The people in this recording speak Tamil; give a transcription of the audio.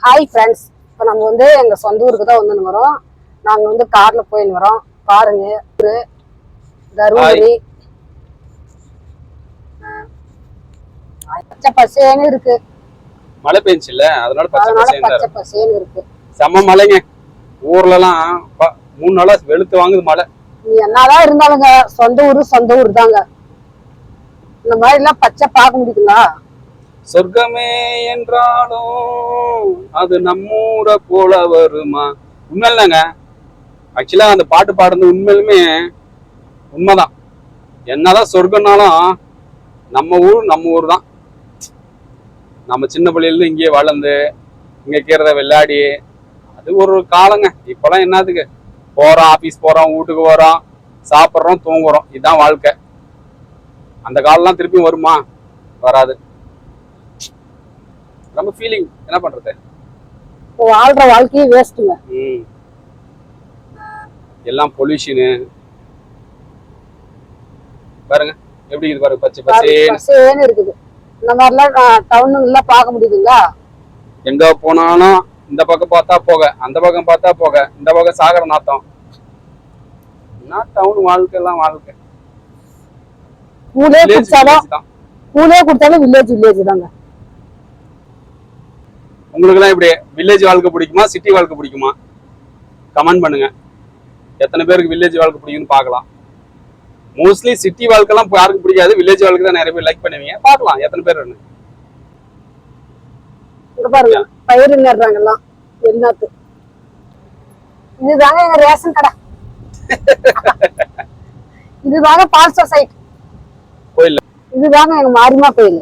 ஹாய் ஃப்ரெண்ட்ஸ், இப்போ நம்ம வந்து எங்கள் சொந்த ஊருக்கு தான் வந்துன்னு வரோம். நாங்கள் வந்து காரில் போயின்னு வரோம். பாருங்க, ஒரு தருமபுரி பச்சை பசேன்னு இருக்கு. மழை பெஞ்சுல அதனால பச்சை பசேன்னு இருக்கு. செம்ம மழைங்க. ஊர்லலாம் 3 நாளா வெளுத்து வாங்குது மழை. நீ என்னதான் இருந்தாலுங்க சொந்த ஊர் தாங்க. இந்த மாதிரி எல்லாம் பச்சை பார்க்க முடியுங்களா? சொர்க்கமே என்றாலும் அது நம்மூரை போல வருமா? உண்மையிலங்க, ஆக்சுவலா அந்த பாட்டு பாடுறது உண்மையிலுமே உண்மைதான். என்னதான் சொர்க்கம்னாலும் நம்ம ஊர் தான். நம்ம சின்ன பிள்ளையில இங்கேயே வளர்ந்து இங்க கீரத விளையாடி அது ஒரு காலங்க. இப்பெல்லாம் என்னதுக்கு போறோம், ஆபீஸ் போறோம், வீட்டுக்கு போறோம், சாப்பிட்றோம், தூங்குறோம், இதுதான் வாழ்க்கை. அந்த காலம்லாம் திருப்பி வருமா? வராது. ரொம்ப ஃபீலிங். என்ன பண்றது? வாழ்ற வாழ்க்கையே வேஸ்ட்டுங்க. எல்லாம் பொல்யூஷனு பாருங்க எப்படி இது பாருங்க, பச்சை பச்சைன்னு இருக்குது. இந்த மாதிரிலாம் டவுனுங்கள்ல பார்க்க முடியுதுங்களா? எங்க போனாலும் இந்த பக்கம் பார்த்தா போக, அந்த பக்கம் பார்த்தா போக, இந்த பக்கம் சாகர நாத்தம். என்ன டவுன் வாழ்க்கை எல்லாம் வாழ்க்கை. கூலே குடிச்சாலும் வில்லேஜ் தாங்க. உங்களுக்கு எல்லாம் இப்படி வில்லேஜ் வாழ்க்கை பிடிக்குமா, சிட்டி வாழ்க்கை பிடிக்குமா? கமெண்ட் பண்ணுங்க. எத்தனை பேருக்கு வில்லேஜ் வாழ்க்கை பிடிக்கும்னு பார்க்கலாம். மோஸ்ட்லி சிட்டி வாழ்க்கை எல்லாம் யாருக்கு பிடிக்காது, வில்லேஜ் வாழ்க்கை தான் நிறைய பேர் லைக் பண்ணுவீங்க. பார்க்கலாம் எத்தனை பேர். இங்க பாருங்க, பயிர் நடுறாங்க எல்லாம். என்னத்து இதுதாங்க எங்க ரேஷன் கடை. இதுதாங்க பால் சொசைட்டி. கோயில். இதுதாங்க எங்க மாரியம்மா கோயில்.